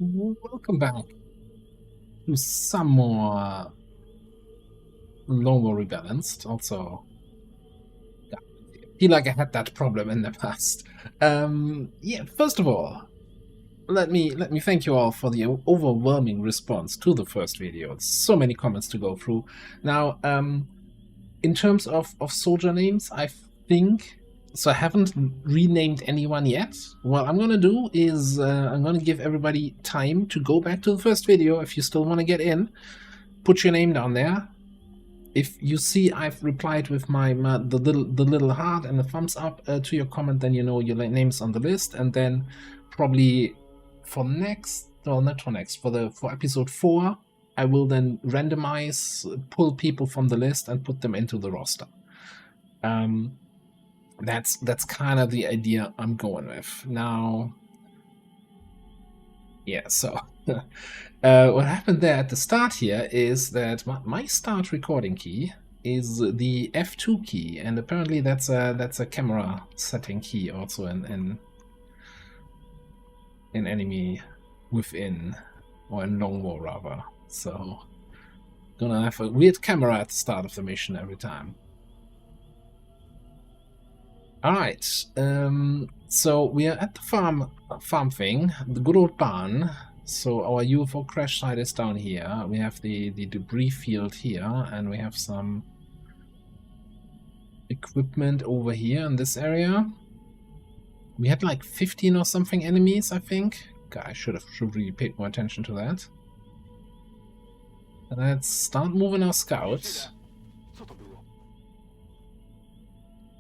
Welcome back to some more Lone Rebalanced. Also, yeah, I feel like I had that problem in the past. Yeah, first of all, let me thank you all for the overwhelming response to the first video. So many comments to go through. Now, in terms of soldier names, I think so. I haven't renamed anyone yet. What I'm gonna do is I'm gonna give everybody time to go back to the first video if you still want to get in. Put your name down there. If you see I've replied with the little heart and the thumbs up to your comment, then you know your name's on the list. And then probably for next, well, not for next, for episode 4, I will then randomize, pull people from the list and put them into the roster. That's kind of the idea I'm going with now. Yeah, so what happened there at the start here is that my start recording key is the F2 key, and apparently that's a camera setting key also in Enemy Within, or in Long War rather. So gonna have a weird camera at the start of the mission every time. Alright, so we are at the farm thing, the good old barn. So our UFO crash site is down here. We have the debris field here, and we have some equipment over here in this area. We had like 15 or something enemies, I think. God, I should really paid more attention to that. Let's start moving our scouts.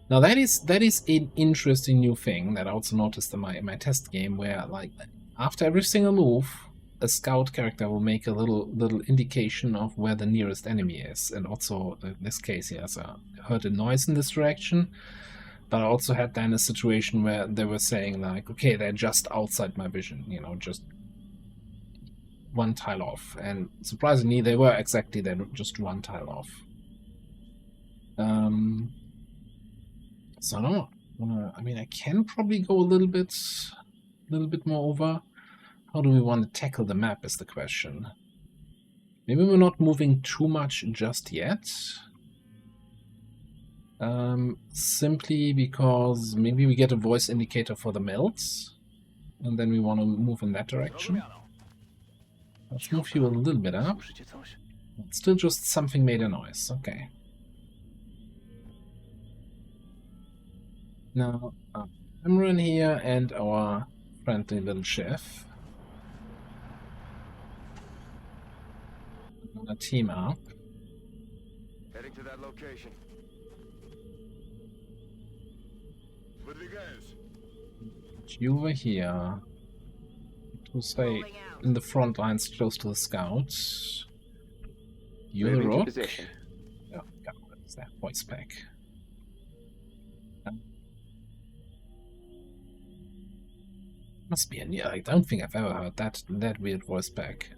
Now that is an interesting new thing that I also noticed in my test game, where like after every single move, a scout character will make a little indication of where the nearest enemy is, and also in this case, yes, I heard a noise in this direction. But I also had then a situation where they were saying like, okay, they're just outside my vision, you know, just one tile off, and surprisingly, they were just one tile off. So I mean, I can probably go a little bit more over. How do we want to tackle the map is the question. Maybe we're not moving too much just yet. Simply because maybe we get a voice indicator for the melts, and then we want to move in that direction. Let's move you a little bit up. It's still just something made a noise. Okay. Now, camera in here and our friendly little chef. I'm gonna team up. Heading to that location. Put you over here to stay in the front lines close to the scouts. You're the rook. Oh, God, what is that voice pack? Must be a new. I don't think I've ever heard that weird voice pack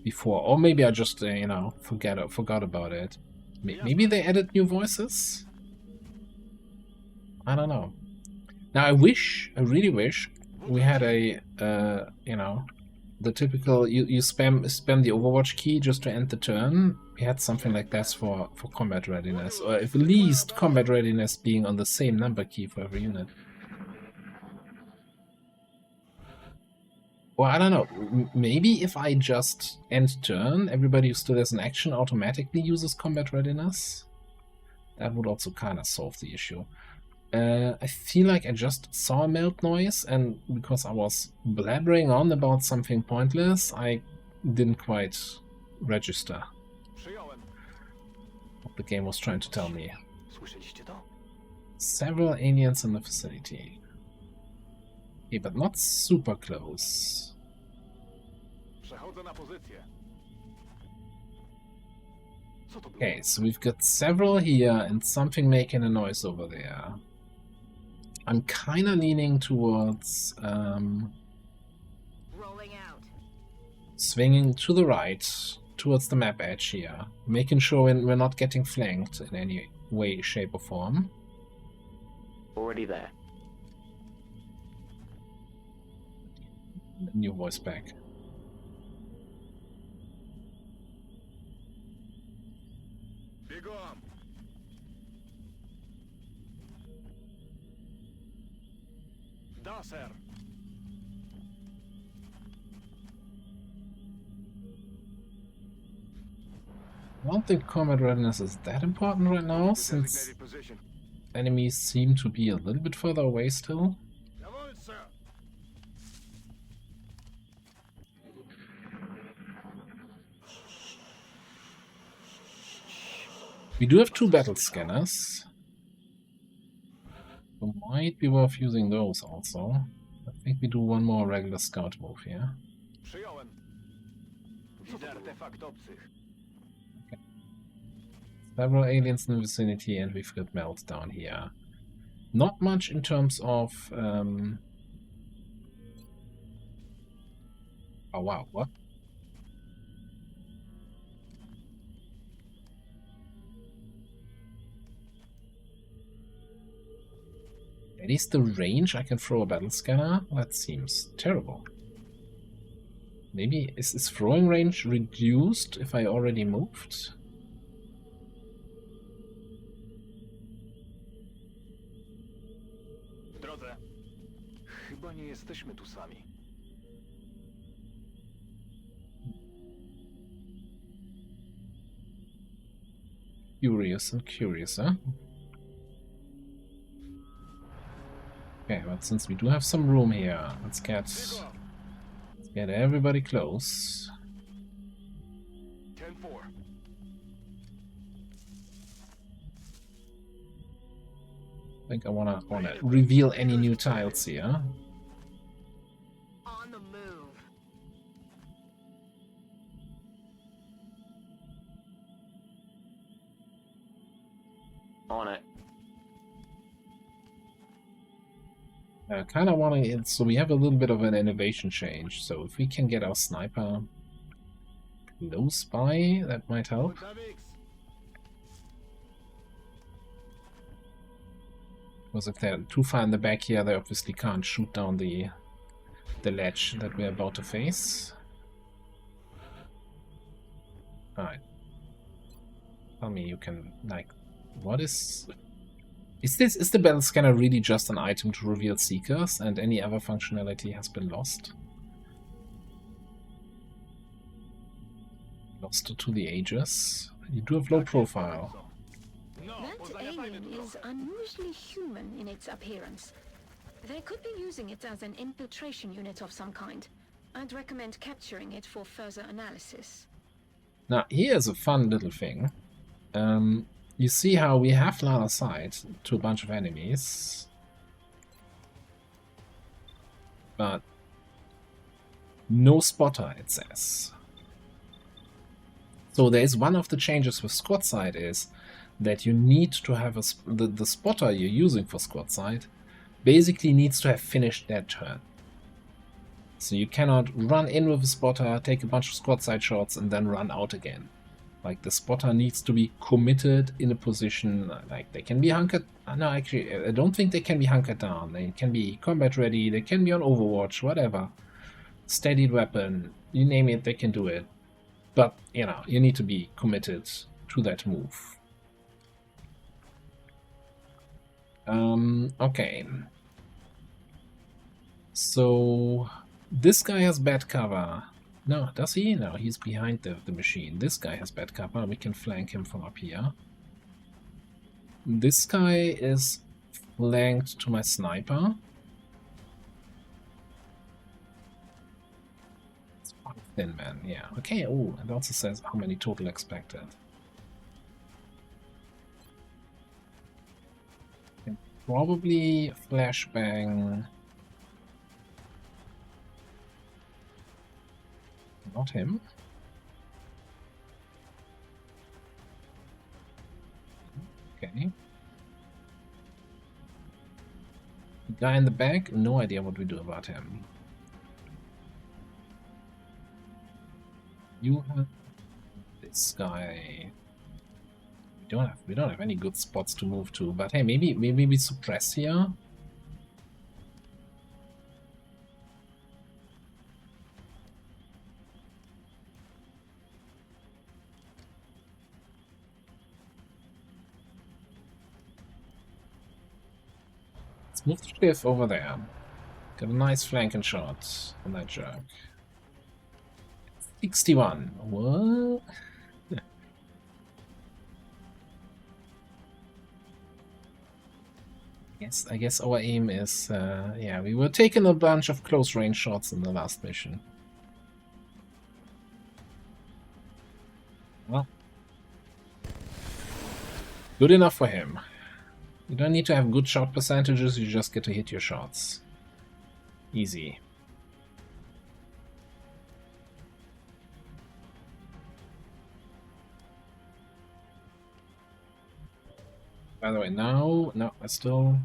before, or maybe I just you know, forgot about it. Maybe they added new voices. I don't know. Now I really wish we had a you know, the typical you spam the Overwatch key just to end the turn. We had something like this for combat readiness, or at least combat readiness being on the same number key for every unit. Well, I don't know. Maybe if I just end turn, everybody who still has an action automatically uses combat readiness. That would also kind of solve the issue. I feel like I just saw a melt noise, and because I was blabbering on about something pointless, I didn't quite register what the game was trying to tell me. Several aliens in the facility. Okay, but not super close. Okay, so we've got several here and something making a noise over there. I'm kind of leaning towards swinging to the right towards the map edge here, making sure we're not getting flanked in any way, shape, or form. Already there. New voice back. Бегом! Да, сэр. I don't think combat readiness is that important right now, since enemies seem to be a little bit further away still. We do have 2 battle scanners. So might be worth using those also. I think we do one more regular scout move here. Okay. Several aliens in the vicinity, and we've got meltdown here. Not much in terms of... Oh wow, what? At least the range I can throw a battle scanner? That seems terrible. Maybe is throwing range reduced if I already moved? Drodze, chyba nie jesteśmy tu sami. Curious and curious, huh? Okay, but since we do have some room here, let's get everybody close. 10-4. I think I wanna reveal any new tiles here. On the move. On it. I kind of want to, so we have a little bit of an elevation change, so if we can get our sniper close by, that might help. Because if they're too far in the back here, they obviously can't shoot down the ledge that we're about to face. Alright. Tell me you can, like, what is... Is the battle scanner really just an item to reveal seekers, and any other functionality has been lost? Lost to the ages. You do have low profile. That alien is unusually human in its appearance. They could be using it as an infiltration unit of some kind. I'd recommend capturing it for further analysis. Now, here's a fun little thing. You see how we have line of sight to a bunch of enemies, but no spotter, it says. So there's one of the changes with squad sight is that you need to have the spotter you're using for squad sight basically needs to have finished their turn. So you cannot run in with a spotter, take a bunch of squad sight shots, and then run out again. Like, the spotter needs to be committed in a position, like, they can be hunkered... No, actually, I don't think they can be hunkered down. They can be combat ready, they can be on overwatch, whatever. Steadied weapon, you name it, they can do it. But, you know, you need to be committed to that move. Okay. So, this guy has bad cover. No, does he? No, he's behind the machine. This guy has bad cover. We can flank him from up here. This guy is flanked to my sniper. It's one thin man, yeah. Okay, oh, it also says how many total expected. Can probably flashbang. Not him. Okay. The guy in the back, no idea what we do about him. You have this guy. We don't have any good spots to move to, but hey, maybe we suppress here. Let's move the cliff over there. Got a nice flanking shot on that jerk. 61. What? I guess our aim is, yeah, we were taking a bunch of close range shots in the last mission. Well, good enough for him. You don't need to have good shot percentages, you just get to hit your shots. Easy. By the way, no, I still...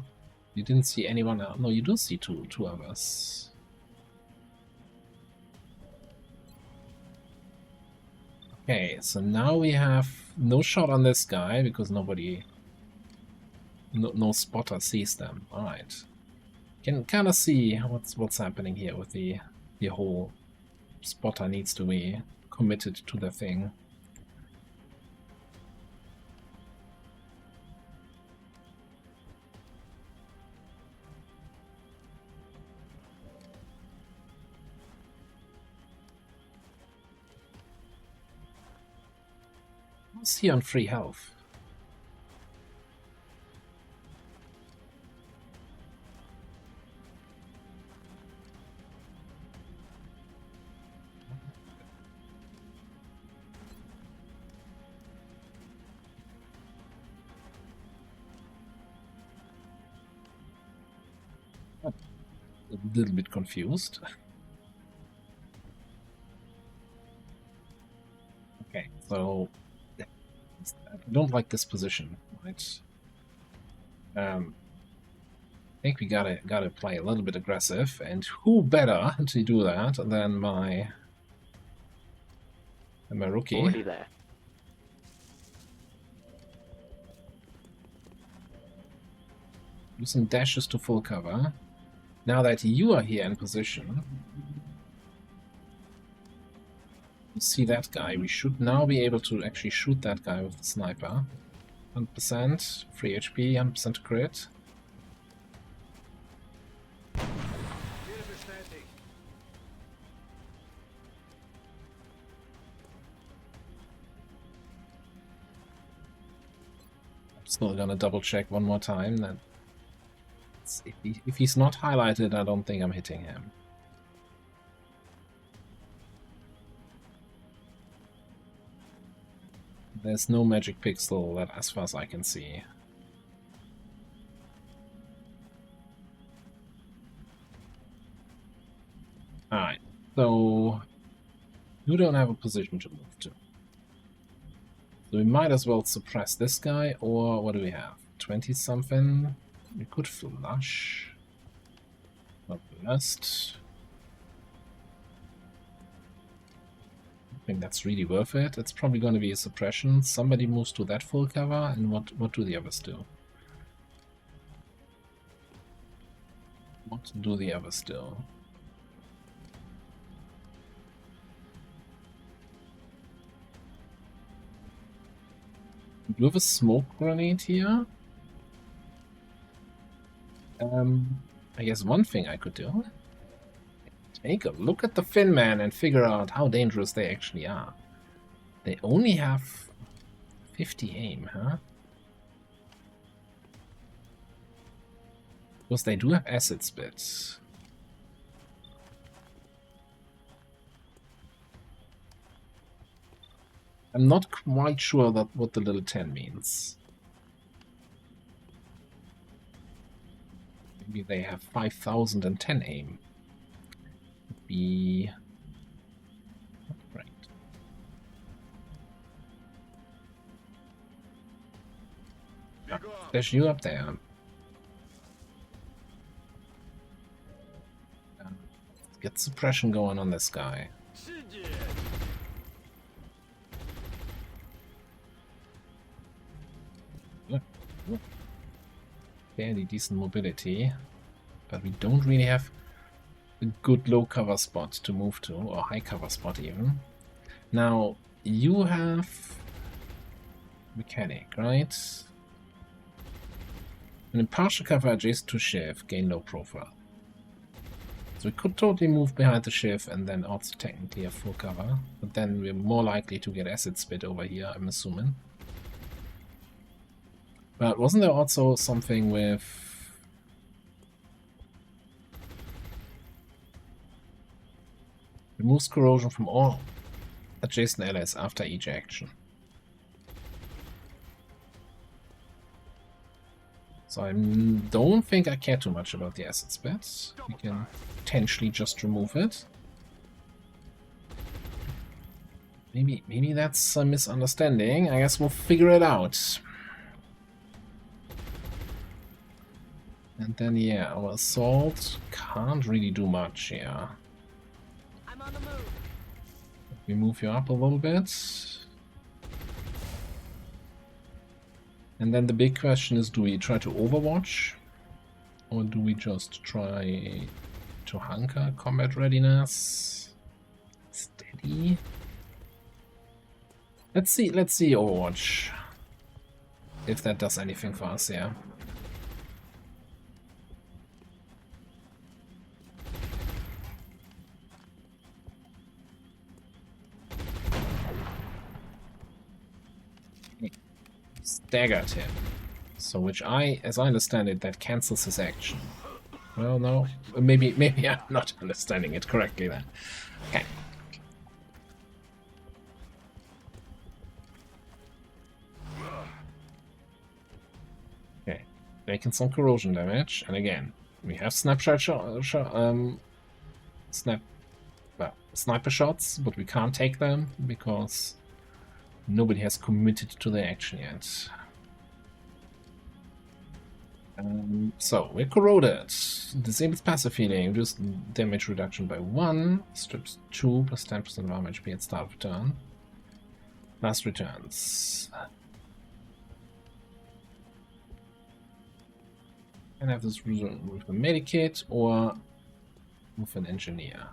You didn't see anyone else. No, you do see two of us. Okay, so now we have no shot on this guy because nobody... No spotter sees them. Alright. Can kind of see what's happening here with the whole spotter needs to be committed to the thing. What's he on free health? A little bit confused. Okay, so I don't like this position, right? I think we gotta play a little bit aggressive, and who better to do that than my rookie? Already there. Do some dashes to full cover. Now that you are here in position, you see that guy. We should now be able to actually shoot that guy with the sniper. 100% free HP, 100% crit. I'm still gonna double check one more time that if he's not highlighted, I don't think I'm hitting him. There's no magic pixel that, as far as I can see. Alright, so you don't have a position to move to. So we might as well suppress this guy, or what do we have? 20 something? We could flush. Not blast. I think that's really worth it. It's probably going to be a suppression. Somebody moves to that full cover, and what do the others do? What do the others do? Do we have a smoke grenade here? I guess one thing I could do. Take a look at the Fin Man and figure out how dangerous they actually are. They only have 50 aim, huh? Because they do have acid spits. I'm not quite sure that what the little 10 means. Maybe they have 5010 aim. Would be right. There's you up there. Get suppression going on this guy. Fairly decent mobility, but we don't really have a good low cover spot to move to, or high cover spot even. Now, you have mechanic, right? And in partial cover adjacent to shift, gain low profile. So we could totally move behind the shift and then also technically have full cover. But then we're more likely to get acid spit over here, I'm assuming. But wasn't there also something with... removes corrosion from all adjacent allies after each action. So I don't think I care too much about the acid spit. We can potentially just remove it. Maybe that's a misunderstanding. I guess we'll figure it out. And then yeah, our assault can't really do much here. I'm on the move. We move you up a little bit. And then the big question is, do we try to overwatch? Or do we just try to hunker combat readiness? Steady. Let's see overwatch. If that does anything for us, yeah. Staggered him. So which as I understand it, that cancels his action. Well, no. Maybe I'm not understanding it correctly then. Okay. Okay. Making some corrosion damage. And again, we have sniper shots, but we can't take them because nobody has committed to the action yet. So, we're corroded. Disables passive healing, reduce damage reduction by 1, strips 2 plus 10% of armor HP at start of turn. Last returns. And have this with a medikit or with an engineer.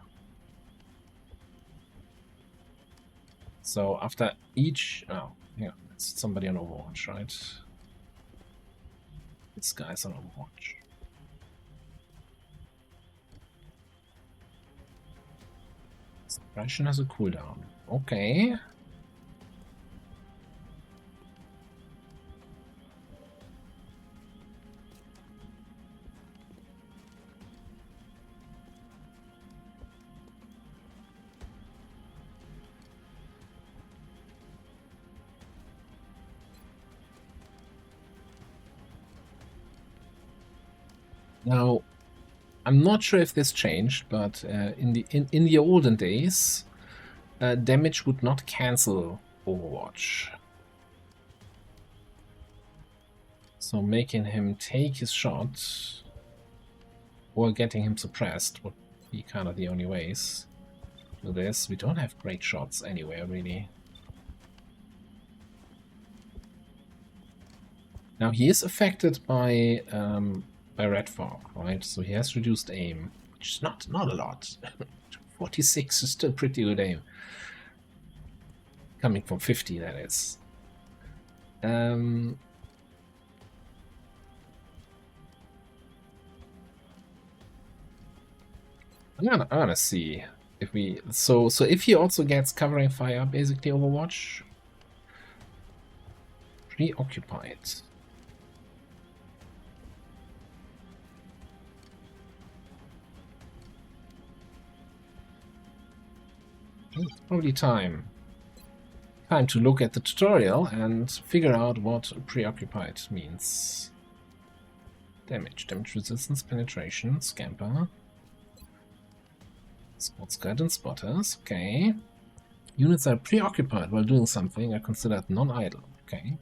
So after each... oh, yeah, it's somebody on Overwatch, right? This guy's on Overwatch. Suppression has a cooldown. Okay. Now, I'm not sure if this changed, but in the olden days, damage would not cancel Overwatch. So making him take his shot or getting him suppressed would be kind of the only ways to this. We don't have great shots anywhere, really. Now he is affected by red fog, right? So he has reduced aim, which is not a lot. 46 is still pretty good aim. Coming from 50, that is. I'm gonna see if we... So if he also gets covering fire, basically Overwatch. Preoccupied. It's probably time to look at the tutorial and figure out what preoccupied means. Damage resistance, penetration, scamper, sports guide and spotters. Okay. Units are preoccupied while doing something are considered non-idle. Okay.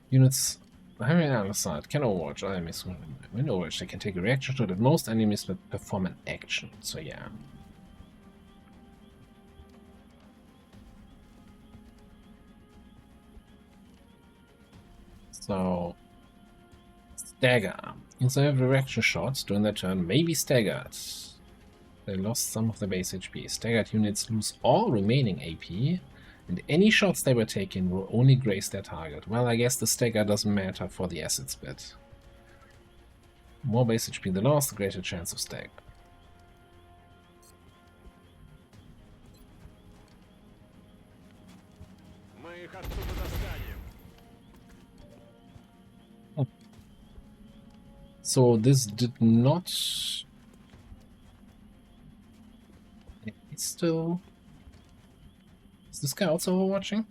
Units having on the side can overwatch enemies when overwatch. They can take a reaction shot at most enemies that perform an action. So yeah. So stagger. Use every reaction shots during their turn may be staggered. They lost some of their base HP. Staggered units lose all remaining AP, and any shots they were taking will only graze their target. Well, I guess the stagger doesn't matter for the acid spit. More base HP they lost, the greater chance of stagger. Мы их оттуда достанем. So this did not... It's still... Is this guy also overwatching?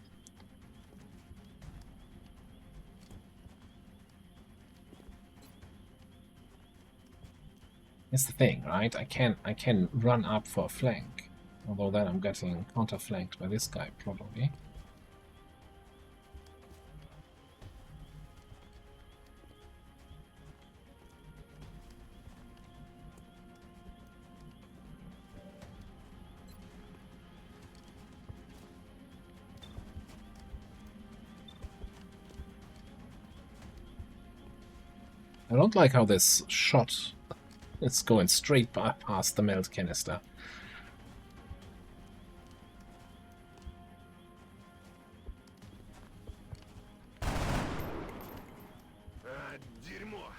That's the thing, right? I can run up for a flank. Although then I'm getting counter-flanked by this guy, probably. I don't like how this shot is going straight past the melt canister. Дерьмо.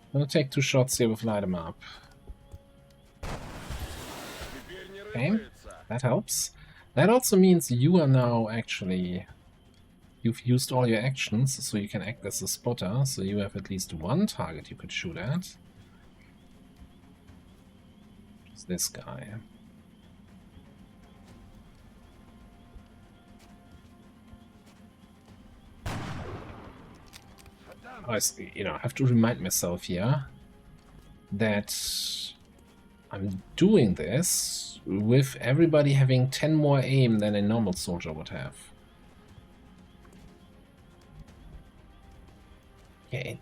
I'm gonna take 2 shots here with light 'em up. Теперь не Okay, рыпается. that helps. That also means you are now actually... You've used all your actions, so you can act as a spotter, so you have at least one target you could shoot at. It's this guy. I have to remind myself here that I'm doing this with everybody having 10 more aim than a normal soldier would have. Yeah,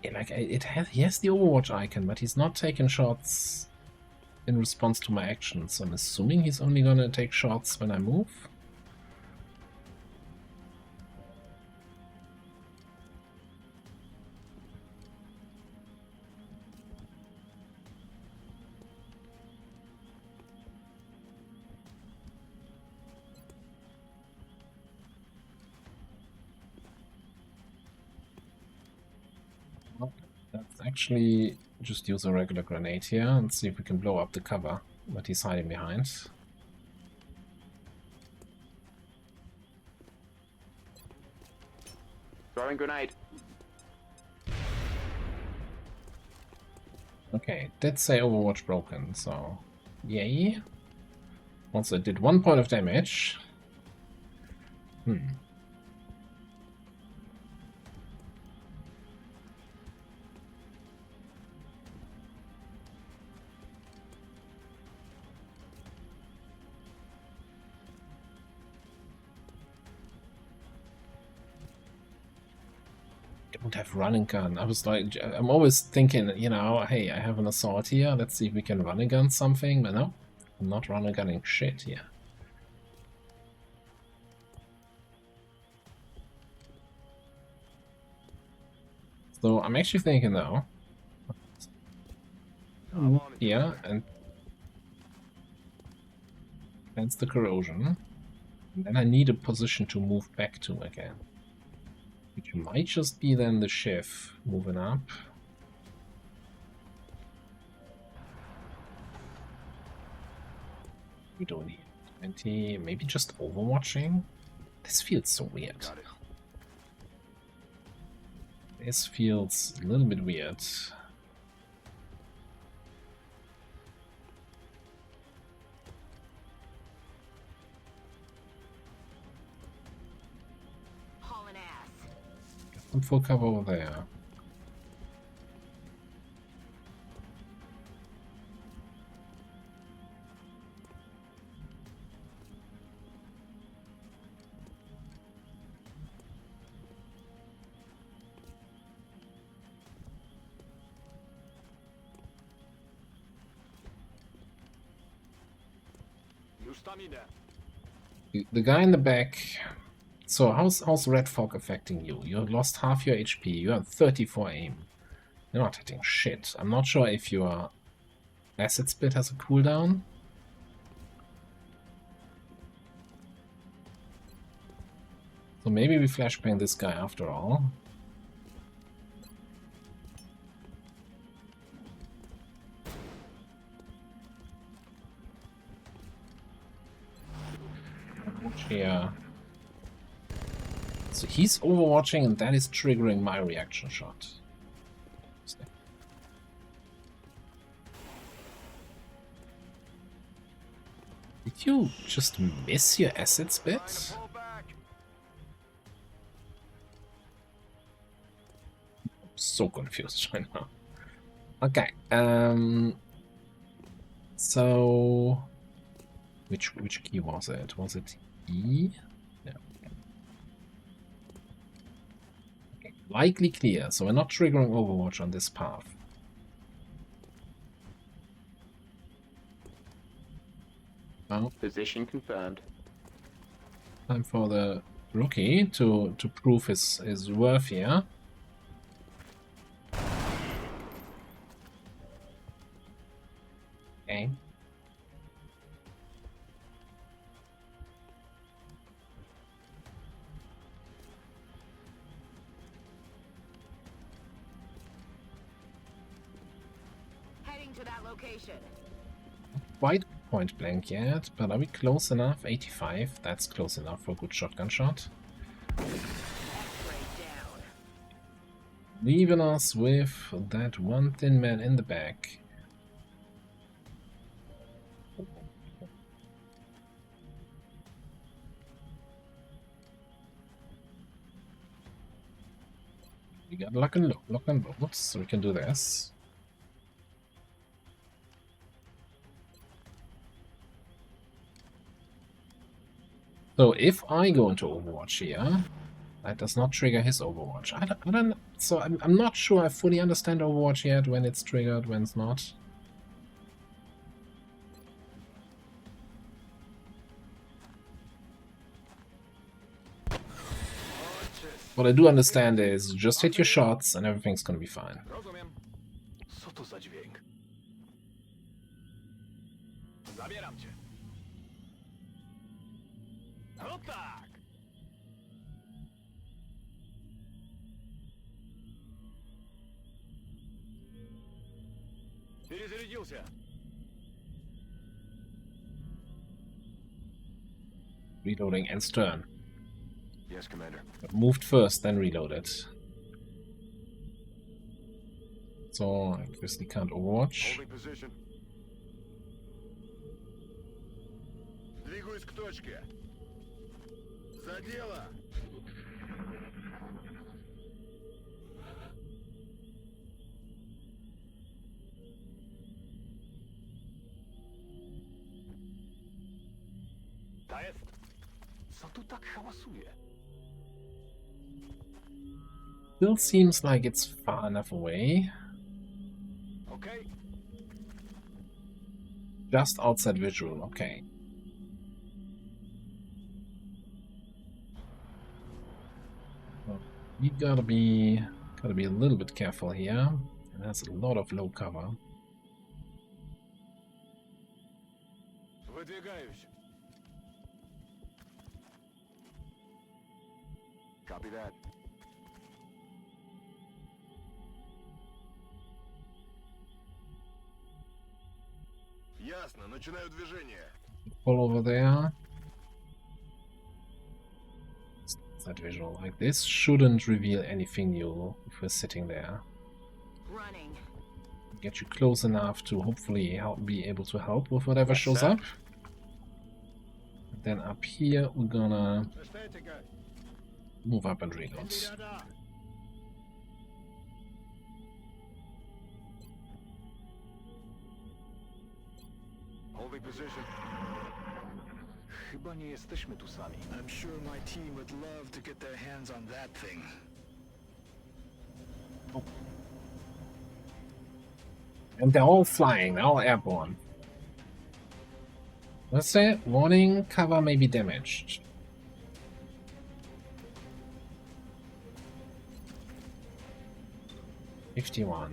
he has the Overwatch icon, but he's not taking shots in response to my actions. So I'm assuming he's only gonna take shots when I move. Let's actually just use a regular grenade here and see if we can blow up the cover that he's hiding behind. Throwing grenade. Okay, did say Overwatch broken, so yay. Also did 1 point of damage. Don't have running gun. I was like, I'm always thinking, you know, hey, I have an assault here. Let's see if we can run gun something. But no, I'm not running gunning shit here. So I'm actually thinking though, here and that's the corrosion. And then I need a position to move back to again. Which might just be then the Shiv moving up. We don't need 20, maybe just overwatching? This feels so weird. This feels a little bit weird. Hauling ass. Some full cover over there. The guy in the back. So how's Red Fog affecting you? You have lost half your HP. You have 34 aim. You're not hitting shit. I'm not sure if your acid spit has a cooldown. So maybe we flashbang this guy after all. Yeah. So he's overwatching and that is triggering my reaction shot. Did you just miss your acid spit? I'm so confused right now. Okay, so which key was it? Was it E? Yeah. Okay. Likely clear, so we're not triggering Overwatch on this path. Well, Position confirmed. time for the rookie to prove his worth here. Okay. Heading to that location. Quite point blank yet, but are we close enough? 85, that's close enough for a good shotgun shot. X-ray down. Leaving us with that one thin man in the back. We got lock and load, so we can do this. So if I go into Overwatch here, that does not trigger his Overwatch. I don't so I'm not sure I fully understand Overwatch yet, when it's triggered, when it's not. What I do understand is just hit your shots and everything's gonna be fine. Rozumiem. Co to za dźwięk? Zabieram cię. No tak. Перезарядился. Reloading and stern. Yes, Commander. Moved first, then reloaded. So I obviously can't Overwatch. Holding position. Двигаюсь к точке. За дело. Ta jest. Co tu tak hałasuje? Still seems like it's far enough away. Okay. Just outside visual, okay. Well, we gotta be a little bit careful here. There's a lot of low cover. Выдвигаюсь. Copy that. Ясно, начинаю движение. Pull over there. That visual like this shouldn't reveal anything new if we're sitting there. Running. Get you close enough to hopefully be able to help with whatever shows up. And then up here we're gonna move up and reload. Holding position. Chyba nie jesteśmy tu sami. I'm sure my team would love to get their hands on that thing. And they're all flying, they're all airborne. Let's say, warning, cover may be damaged. 51.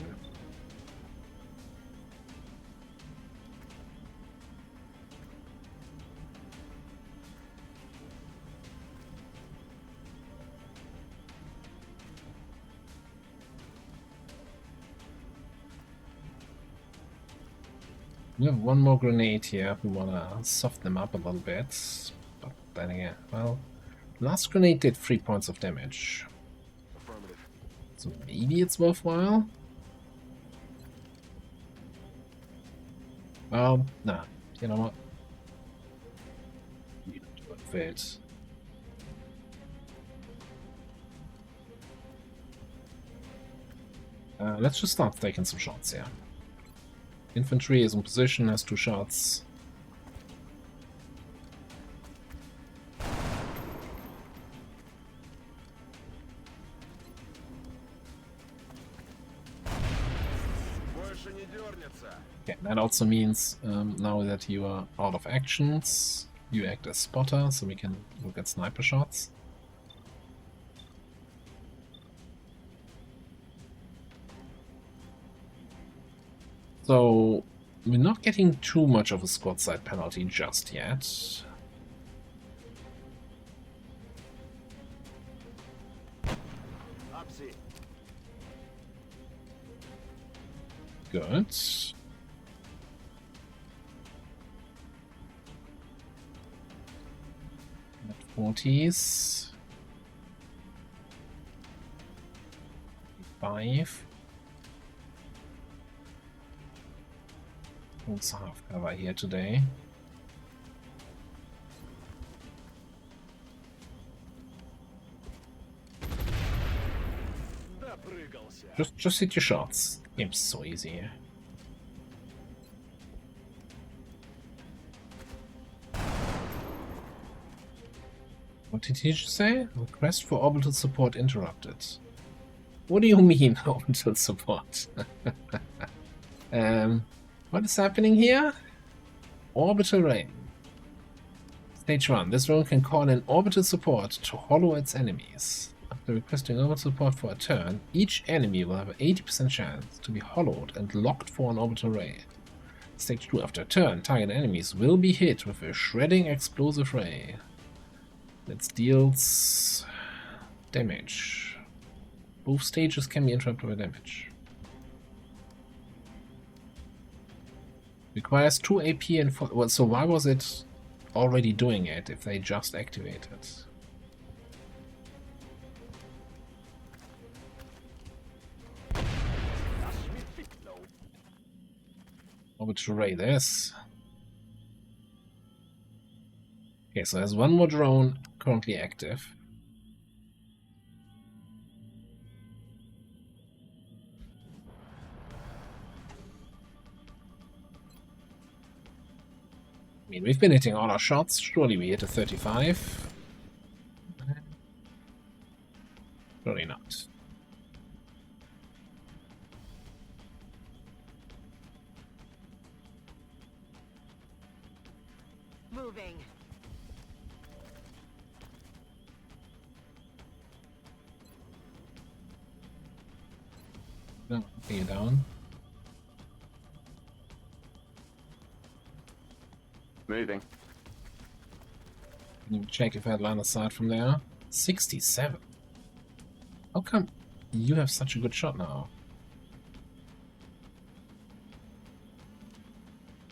We have one more grenade here if we wanna soften them up a little bit. But then again, well, last grenade did 3 points of damage. Affirmative. So maybe it's worthwhile? Well, nah. You know what? You don't do it for it. Let's just start taking some shots here. Infantry is in position, has 2 shots. Okay, that also means now that you are out of actions, you act as spotter, so we can look at sniper shots. So we're not getting too much of a squad side penalty just yet. Good. At 40s. 5. Also half cover here today. Just hit your shots. Game's so easy. What did he just say? Request for orbital support interrupted. What do you mean orbital support? What is happening here? Orbital rain. Stage 1. This drone can call in orbital support to hollow its enemies. After requesting orbital support for a turn, each enemy will have an 80% chance to be hollowed and locked for an orbital ray. Stage 2. After a turn, target enemies will be hit with a shredding explosive ray that deals damage. Both stages can be interrupted by damage. Requires 2 AP and 4. Well, so why was it already doing it if they just activated? Orbital ray this. Okay, so there's one more drone currently active. I mean, we've been hitting all our shots. Surely we hit a 35. Surely not. Moving. No, okay, down. Moving. Can you check if I had line of sight from there? 67. How come you have such a good shot now?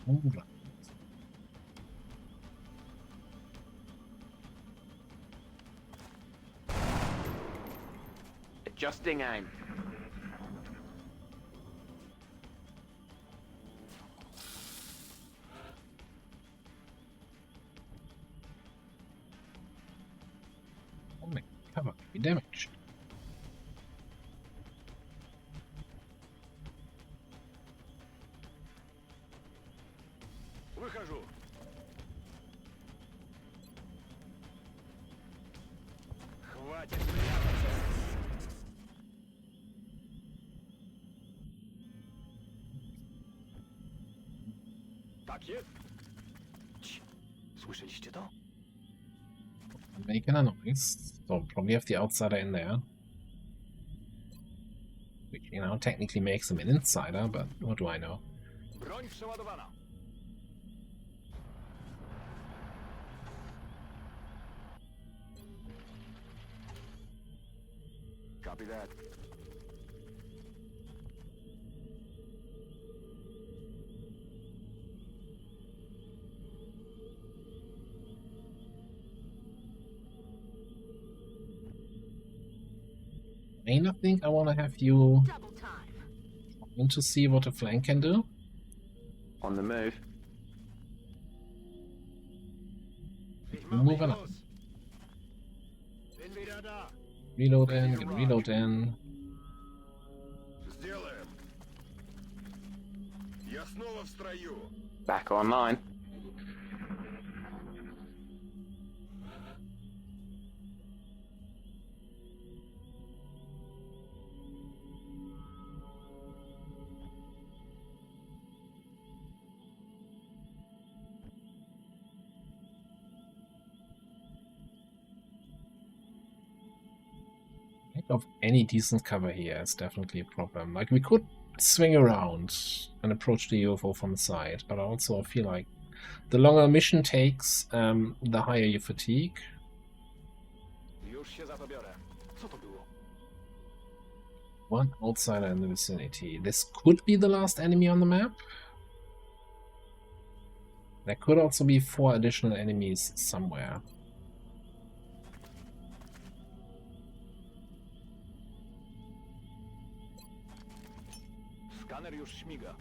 All right. Adjusting aim. Oh my cover can be damaged. Выхожу. Хватит прятаться. Так есть. Слышите то? I'm making a noise. So probably have the outsider in there. Which you know, technically makes him an insider, but what do I know? Broń przeładowana. Copy that. I think I want to have you Double time. in to see what a flank can do. On the move. Moving up. Reload in, get reload in. Сделаем. Я снова в строю. Back online. Of any decent cover here is definitely a problem. Like, we could swing around and approach the UFO from the side, but I also feel like the longer a mission takes, the higher your fatigue. Już się za to biorę. Co to było? One outsider in the vicinity. This could be the last enemy on the map. There could also be 4 additional enemies somewhere. Skaner już śmiga.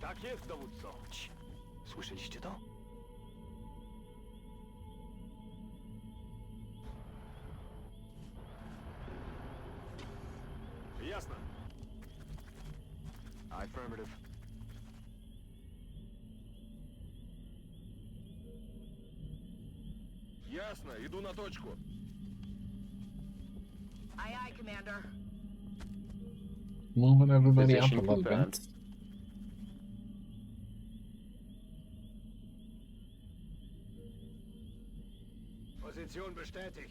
Tak jest, dowódco. Cii. Słyszeliście to? Jasne. Affirmative. Ясно, иду на точку. Aye, aye, Commander. Moving everybody up a Position little confirmed. bit. Position bestätigt.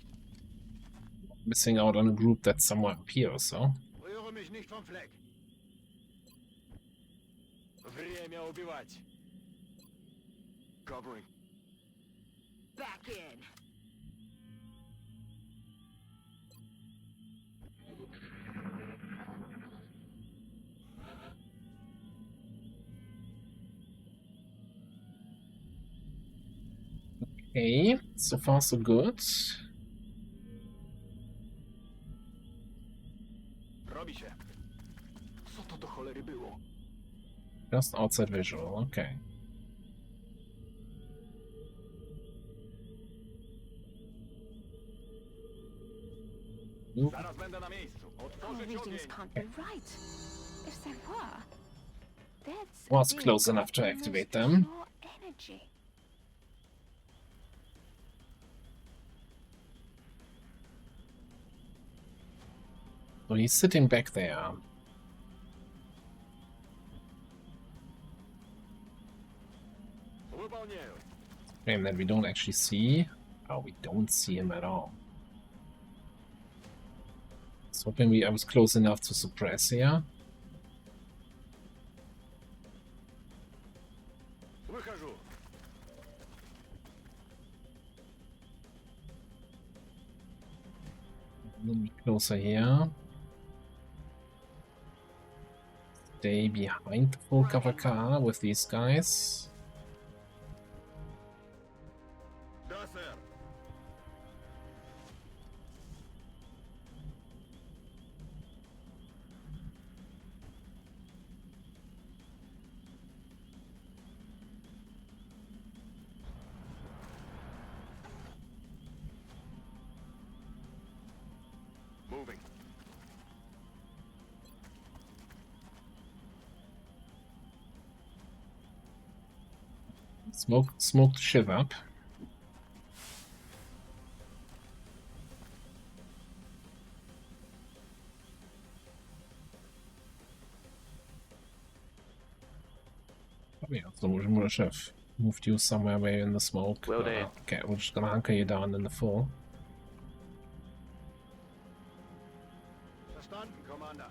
Missing out on a group that's somewhere up here or so. Rühre mich nicht vom Fleck. Время убивать. Covering. Back in. Okay, so far so good. Robi się. Co to do cholery było? Just outside visual, okay. Nope. Zaraz będę na miejscu. Our Otworzyć readings ogień. can't be right. If they were, that's Was a big close enough to almost activate them. pure energy. So he's sitting back there. Wypełnię. Shame that we don't actually see. Oh, we don't see him at all. I was hoping I was close enough to suppress here. Wychodzę. A little bit closer here. Stay behind the full cover car with these guys. Да, сэр. Moving. Smoke the shit up. Yeah, so we should have moved you somewhere where you're in the smoke. Will do. Okay, we're just gonna hunker you down in the full. Verstanden, Commander.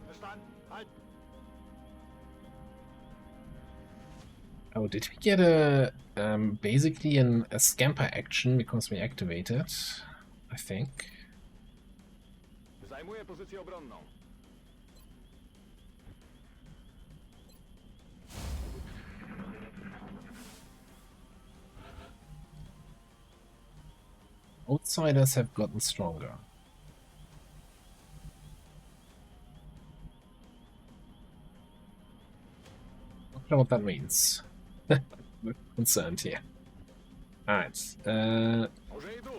Verstanden. Halt. Oh, did we get a basically a scamper action because we activated? I think. Zajmuję pozycję obronną. Outsiders have gotten stronger. I don't know what that means. We're concerned here. Alright. Może i tu.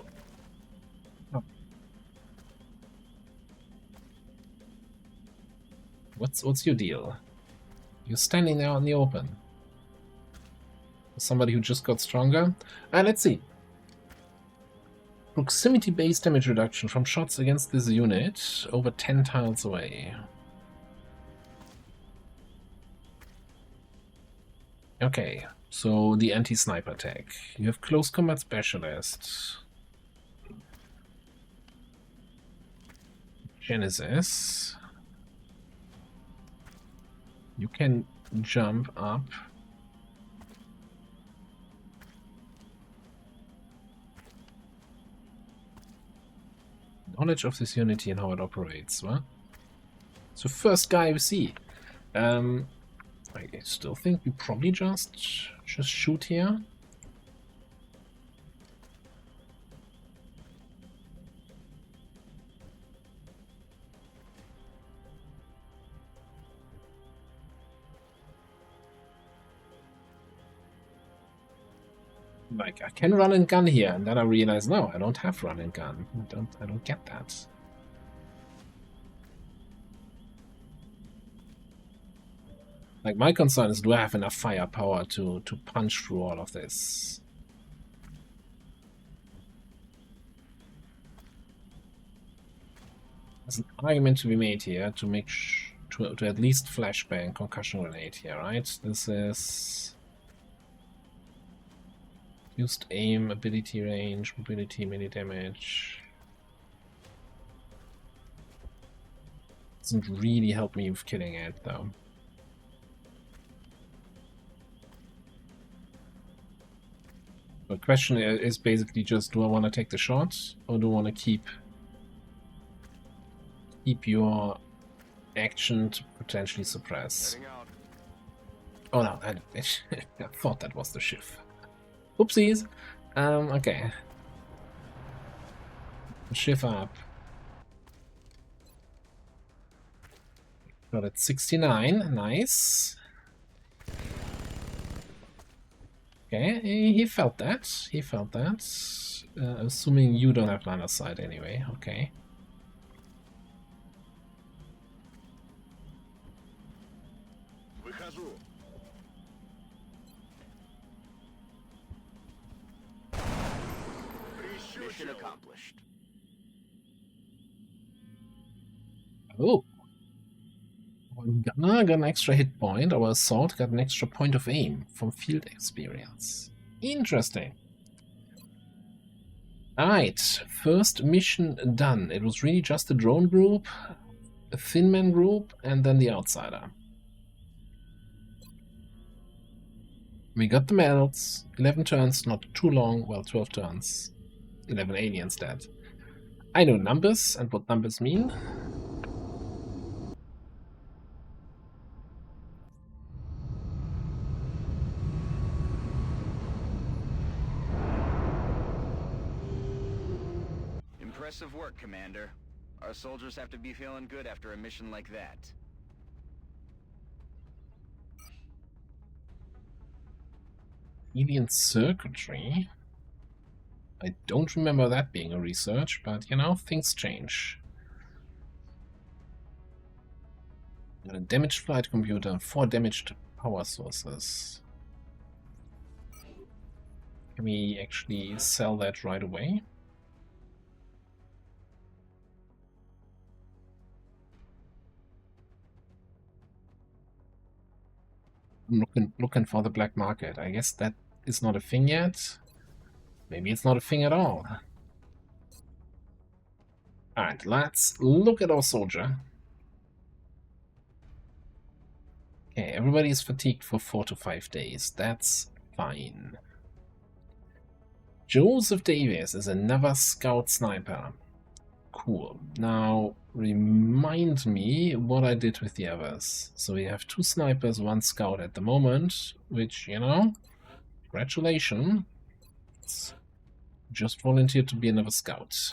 What's your deal? You're standing there out in the open. Somebody who just got stronger? Let's see. Proximity-based damage reduction from shots against this unit over 10 tiles away. Okay, so the anti-sniper tech. You have close combat specialist. Genesis. You can jump up. Knowledge of this unity and how it operates, what? So first guy we see. I still think we probably just shoot here. Like, I can run and gun here, and then I realize, no, I don't have run and gun. I don't get that. Like, my concern is, do I have enough firepower to punch through all of this? There's an argument to be made here to make to at least flashbang concussion grenade here, right? This is used aim, ability range, mobility, melee damage. Doesn't really help me with killing it though. The question is basically just, do I want to take the shot or do I want to keep your action to potentially suppress? Heading out. Oh no, I thought that was the shift. Oopsies. Okay. Shift up. Got it 69, nice. Okay, he felt that. He felt that. Assuming you don't have line of sight anyway, okay. Wychodzę. Mission accomplished. Oh. Our gunner got an extra hit point, our assault got an extra point of aim from field experience. Interesting. Alright, first mission done. It was really just a drone group, a thin man group, and then the outsider. We got the medals. 11 turns, not too long, well, 12 turns. 11 aliens dead. I know numbers and what numbers mean. Impressive work, Commander. Our soldiers have to be feeling good after a mission like that. Alien circuitry. I don't remember that being a research, but you know, things change. Got a damaged flight computer and 4 damaged power sources. Can we actually sell that right away? I'm looking for the black market. I guess that is not a thing yet. Maybe it's not a thing at all. Alright, let's look at our soldier. Okay, everybody is fatigued for 4 to 5 days. That's fine. Joseph Davis is another scout sniper. Cool. Now, remind me what I did with the others. So we have 2 snipers, 1 scout at the moment, which, you know, congratulations. Just volunteered to be another scout.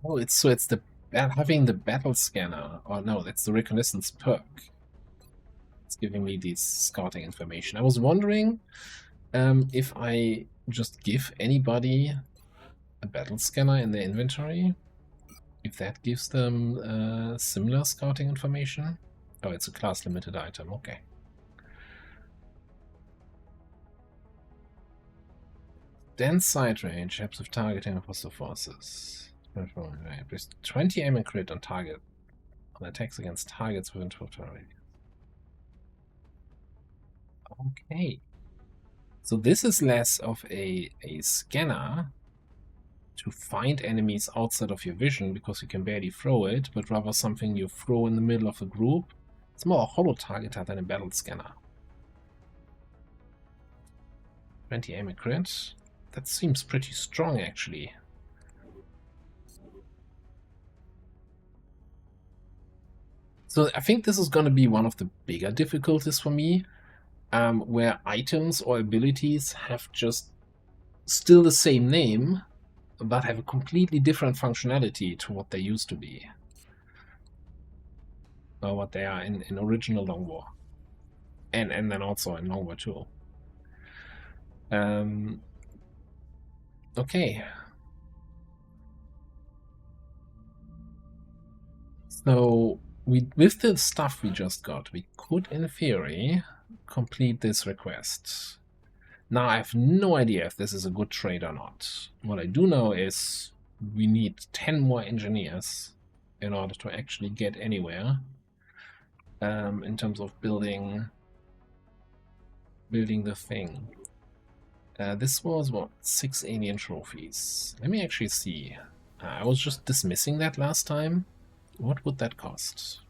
Oh, it's the having the battle scanner. Oh no, that's the reconnaissance perk. It's giving me this scouting information. I was wondering if I just give anybody a battle scanner in their inventory, if that gives them similar scouting information. Oh, it's a class limited item. Okay. Dense sight range helps with targeting of hostile forces. 20 aim and crit on target on attacks against targets within 12 radius. Okay. So this is less of a scanner to find enemies outside of your vision because you can barely throw it, but rather something you throw in the middle of a group. It's more a holo targeter than a battle scanner. 20 aim and crit. That seems pretty strong actually. So I think this is going to be one of the bigger difficulties for me, where items or abilities have just still the same name, but have a completely different functionality to what they used to be. Or what they are in original Long War. And then also in Long War 2. Okay. So with the stuff we just got, we could, in theory, complete this request. Now, I have no idea if this is a good trade or not. What I do know is we need 10 more engineers in order to actually get anywhere in terms of building the thing. This was, what, 6 alien trophies. Let me actually see. I was just dismissing that last time. What would that cost?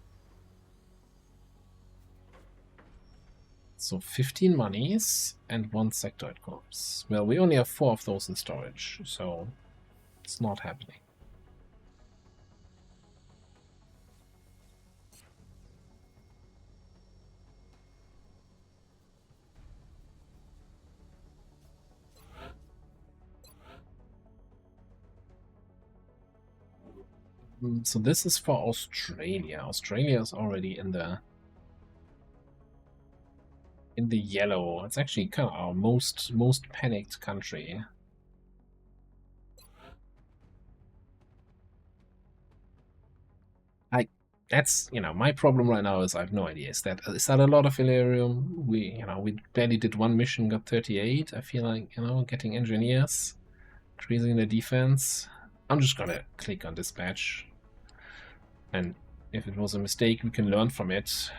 So 15 monies and 1 sectoid corpse. Well, we only have 4 of those in storage, so it's not happening. So this is for Australia. Australia is already in the yellow. It's actually kind of our most panicked country. That's, you know, my problem right now is I have no idea. Is that a lot of Illyrium? We barely did 1 mission, got 38. I feel like, getting engineers, increasing the defense. I'm just gonna click on dispatch. And if it was a mistake, we can learn from it.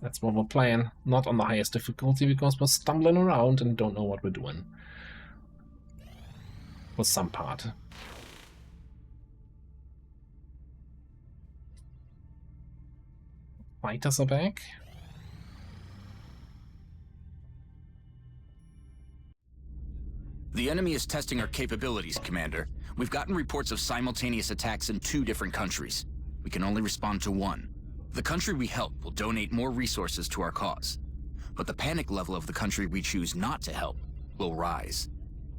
That's what we're playing. Not on the highest difficulty because we're stumbling around and don't know what we're doing. For some part. Fighters are back. The enemy is testing our capabilities, Commander. We've gotten reports of simultaneous attacks in 2 different countries. We can only respond to 1. The country we help will donate more resources to our cause. But the panic level of the country we choose not to help will rise.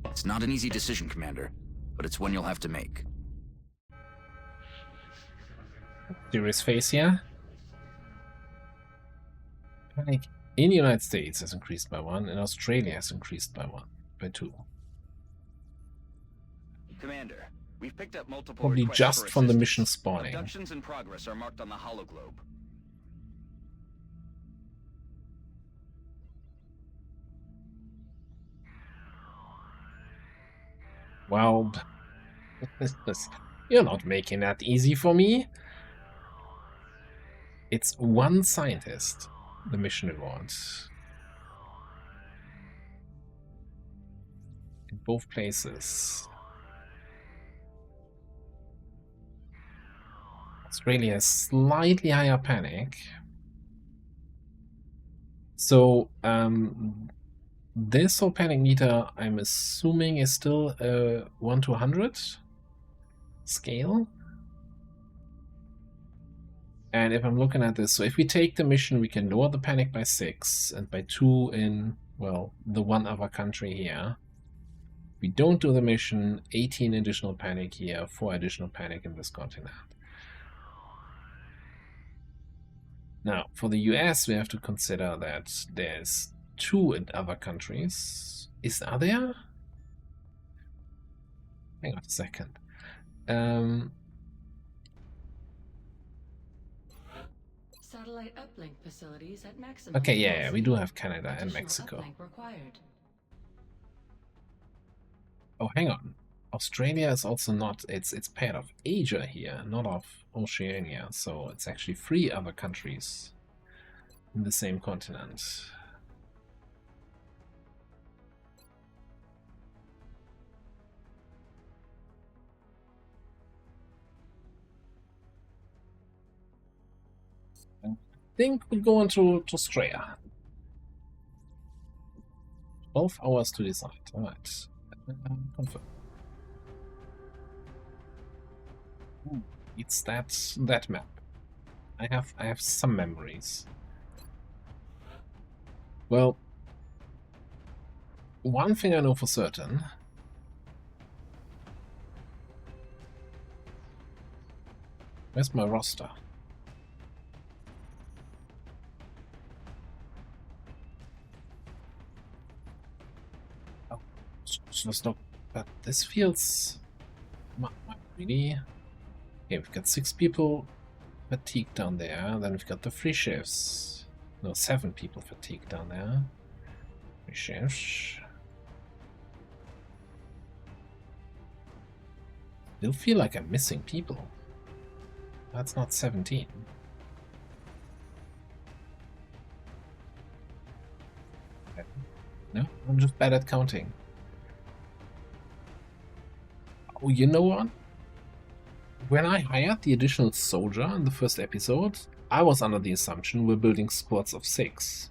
It's not an easy decision, Commander, but it's one you'll have to make. Serious face here. Panic in the United States has increased by 1, and Australia has increased by 2. Commander, we've picked up multiple Probably requests just for from the assistance. mission spawning. Abductions in progress are marked on the hologlobe. Well, you're not making that easy for me. It's 1 scientist, the mission reward. In both places. Australia has slightly higher panic. So, this whole panic meter, I'm assuming, is still a 1 to 100 scale. And if I'm looking at this, so if we take the mission, we can lower the panic by 6 and by 2 in, well, the 1 other country here. We don't do the mission, 18 additional panic here, 4 additional panic in this continent. Now, for the US, we have to consider that there's 2 in other countries. Are there? Hang on a second. Satellite uplink facilities at maximum. Okay, yeah, we do have Canada and Additional Mexico. uplink required. Oh, hang on. Australia is also not, it's part of Asia here, not of Oceania, so it's actually 3 other countries in the same continent. I think we'll go into Australia. 12 hours to decide. Alright. Confirm. It's that map. I have some memories. Well, one thing I know for certain. Where's my roster? Oh, just not. But this feels really. Okay, we've got 6 people fatigued down there. Then we've got the 3 shifts. No, 7 people fatigued down there. 3 shifts. Still feel like I'm missing people. That's not 17. No, I'm just bad at counting. Oh, you know what? When I hired the additional soldier in the first episode, I was under the assumption we're building squads of 6.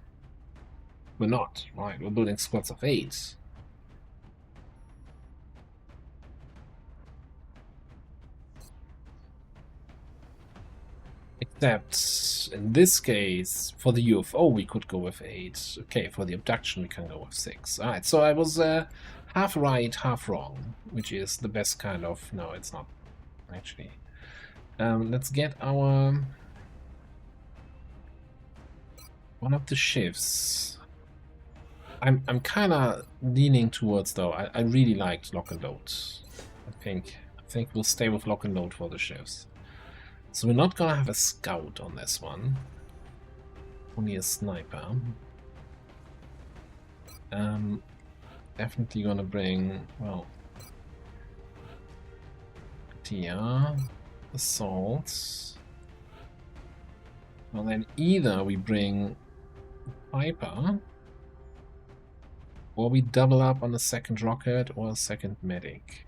We're not, right? We're building squads of 8. Except, in this case, for the UFO we could go with 8. Okay, for the abduction we can go with 6. Alright, so I was half right, half wrong, which is the best kind of... No, it's not, actually. Let's get our... one of the shifts. I'm kind of leaning towards, though, I really liked lock and load. I think we'll stay with lock and load for the shifts. So we're not gonna have a scout on this one. Only a sniper. Definitely gonna bring, well, Tia, assault. Well, then either we bring Piper, or we double up on a second rocket or a second medic.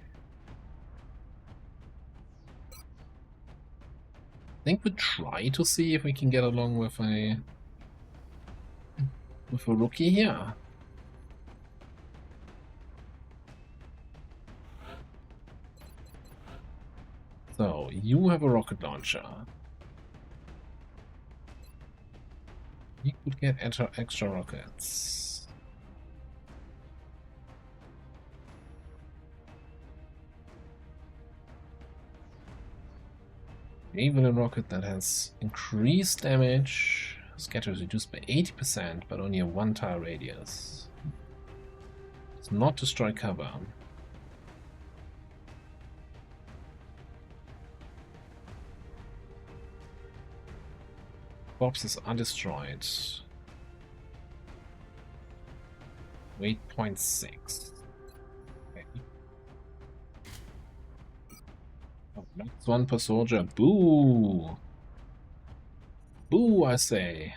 I think we'll try to see if we can get along with a rookie here. So, you have a rocket launcher. You could get extra rockets. Even a rocket that has increased damage, Scatter is reduced by 80%, but only a 1 tile radius. Does not destroy cover. Corpses are destroyed. Weight 0.6. Okay. Oh, that's 1 per soldier. Boo! Boo, I say.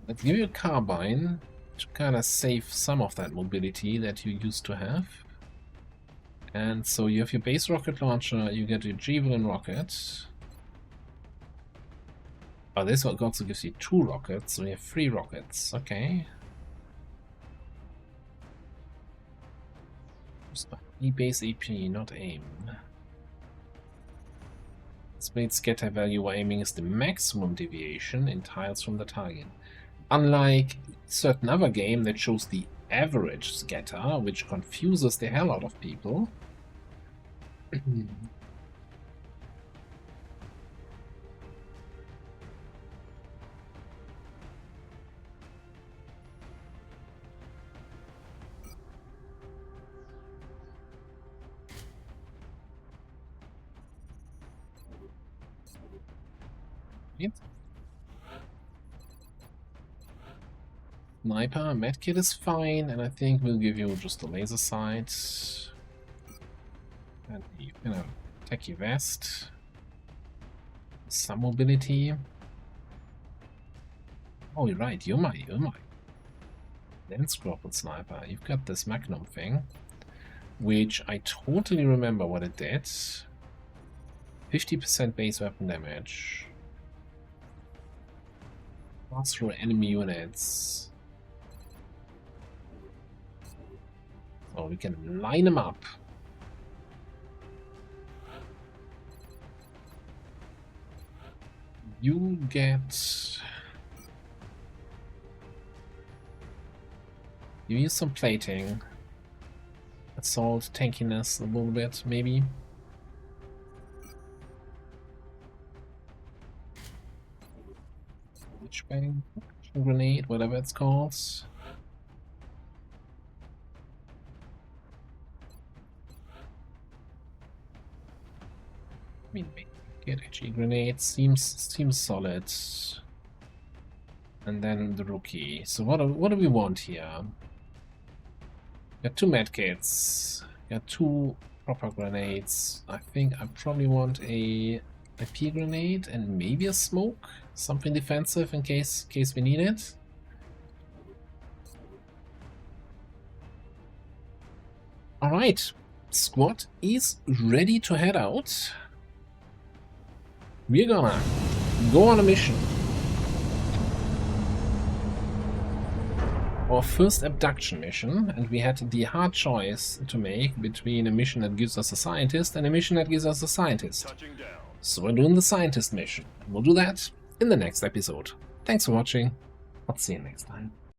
Let's give you a carbine to kind of save some of that mobility that you used to have. And so you have your base rocket launcher, you get your Javelin rocket. Oh, this one also gives you 2 rockets, so you have 3 rockets. Okay. Base AP, not aim. Spade scatter value while aiming is the maximum deviation in tiles from the target. Unlike certain other game that shows the average scatter, which confuses the hell out of people. Sniper, medkit is fine, and I think we'll give you just a laser sight. And you can techie vest. Some mobility. Oh, you're right, you're my. Lens Grapple Sniper. You've got this Magnum thing, which I totally remember what it did. 50% base weapon damage. Pass through enemy units. So we can line them up. You get... You use some plating. Assault, tankiness a little bit, maybe. Bang, grenade, whatever it's called. I mean, get HE grenade seems solid. And then the rookie. So what do we want here? Got 2 medkits. Got 2 proper grenades. I think I probably want a IP grenade and maybe a smoke. Something defensive in case we need it. Alright, squad is ready to head out. We're gonna go on a mission. Our first abduction mission, and we had the hard choice to make between a mission that gives us a scientist and a mission that gives us a scientist. So we're doing the scientist mission. We'll do that in the next episode. Thanks for watching. I'll see you next time.